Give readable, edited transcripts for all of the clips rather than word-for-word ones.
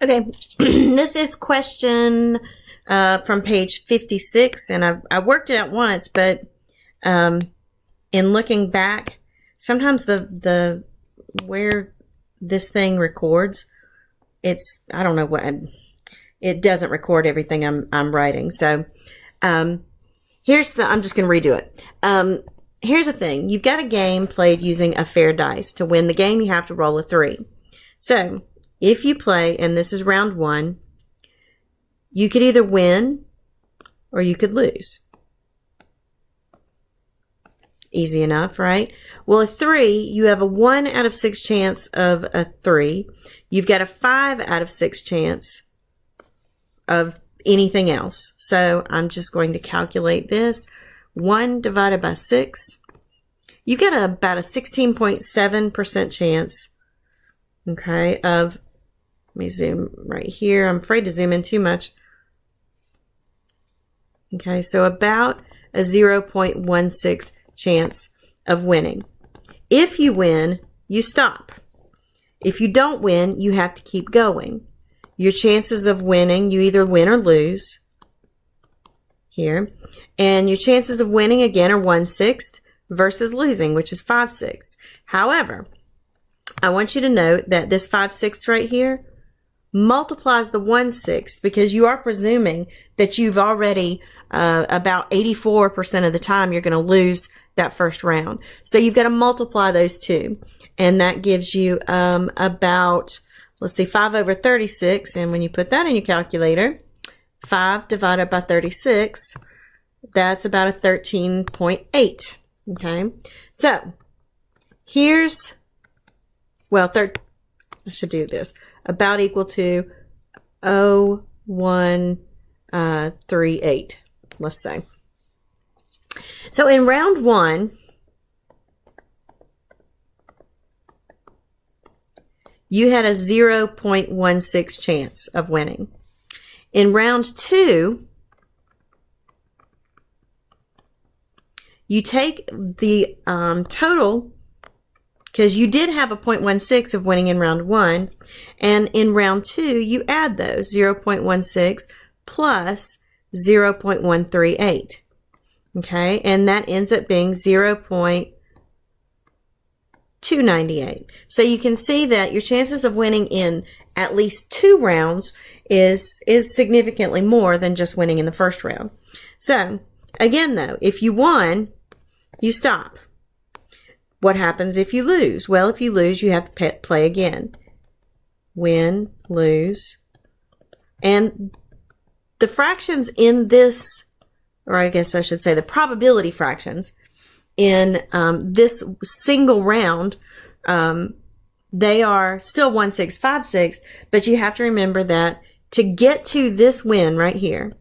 Okay, this is question from page 56, and I worked it out once, but in looking back, sometimes the where this thing records, I don't know what, it doesn't record everything I'm writing. So I'm just going to redo it. Here's the thing. You've got a game played using a fair dice. To win the game, you have to roll a 3. So if you play, and this is round 1, you could either win or you could lose. Easy enough, right? Well, a 3, you have a 1 out of 6 chance of a 3. You've got a 5 out of 6 chance of anything else. So I'm just going to calculate this. 1 divided by 6. You get about a 16.7% chance, okay, of, let me zoom right here. I'm afraid to zoom in too much. Okay, so about a 0.16 chance of winning. If you win, you stop. If you don't win, you have to keep going. Your chances of winning, you either win or lose here. And your chances of winning, again, are 1/6 versus losing, which is 5/6. However, I want you to note that this 5/6 right here multiplies the 1/6 because you are presuming that you've already, about 84% of the time, you're going to lose that first round. So you've got to multiply those two. And that gives you about, let's see, 5 over 36. And when you put that in your calculator, 5 divided by 36, that's about a 13.8. Okay, so here's, well, I should do this, about equal to 0.138, let's say. So in round 1, you had a 0.16 chance of winning. In round 2, you take the total, because you did have a 0.16 of winning in round 1, and in round 2, you add those, 0.16 plus 0.138. Okay, and that ends up being 0.298. So you can see that your chances of winning in at least 2 rounds is significantly more than just winning in the first round. So again, though, if you won, you stop. What happens if you lose? Well, if you lose, you have to play again. Win, lose. And the fractions in this, or I guess I should say the probability fractions in this single round, they are still 1/6, 5/6, but you have to remember that to get to this win right here,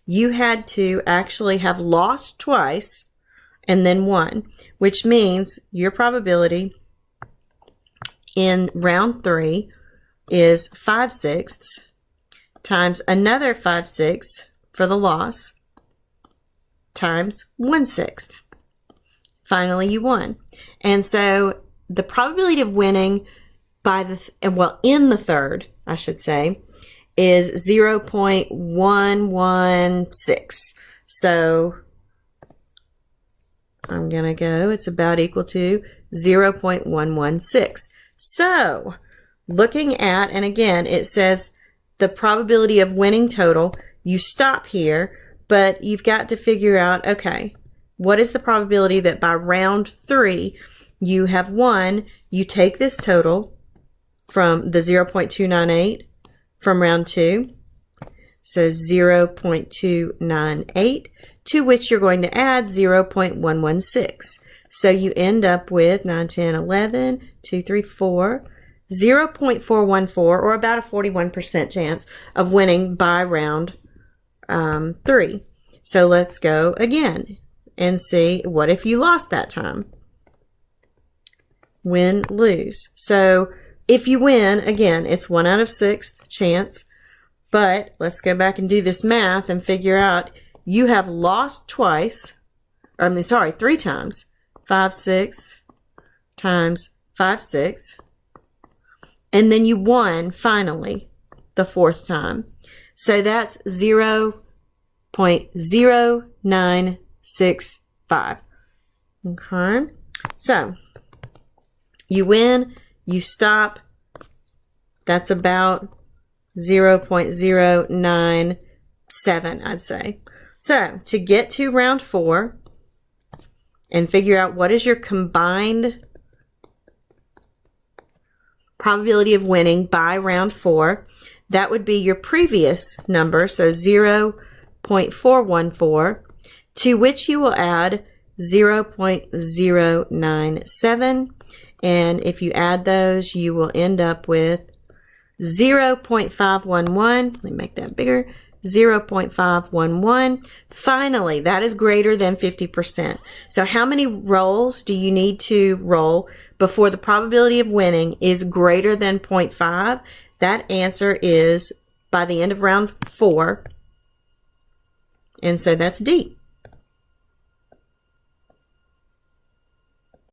you had to actually have lost twice and then won, which means your probability in round 3 is 5/6 times another 5/6 for the loss times 1/6. Finally, you won. And so the probability of winning by in the third, I should say, is 0.116. So I'm going to go, it's about equal to 0.116. So looking at, and again, it says the probability of winning total, you stop here, but you've got to figure out, okay, what is the probability that by round 3 you have won? You take this total from the 0.298 from round 2, so 0.298, to which you're going to add 0.116. So you end up with 9, 10, 11, 2, 3, 4, 0.414, or about a 41% chance of winning by round 3. So let's go again and see, what if you lost that time? Win, lose. So if you win, again, it's 1 out of 6 chance, but let's go back and do this math and figure out you have lost twice, or 3 times. 5/6 times 5/6, and then you won finally the fourth time. So that's 0.0965. Okay. So you win, you stop. That's about 0.097, I'd say. So to get to round 4 and figure out what is your combined probability of winning by round 4, that would be your previous number, so 0.414, to which you will add 0.097, and if you add those, you will end up with 0.511. Let me make that bigger. 0.511. Finally, that is greater than 50%. So how many rolls do you need to roll before the probability of winning is greater than 0.5? That answer is by the end of round 4. And so that's D.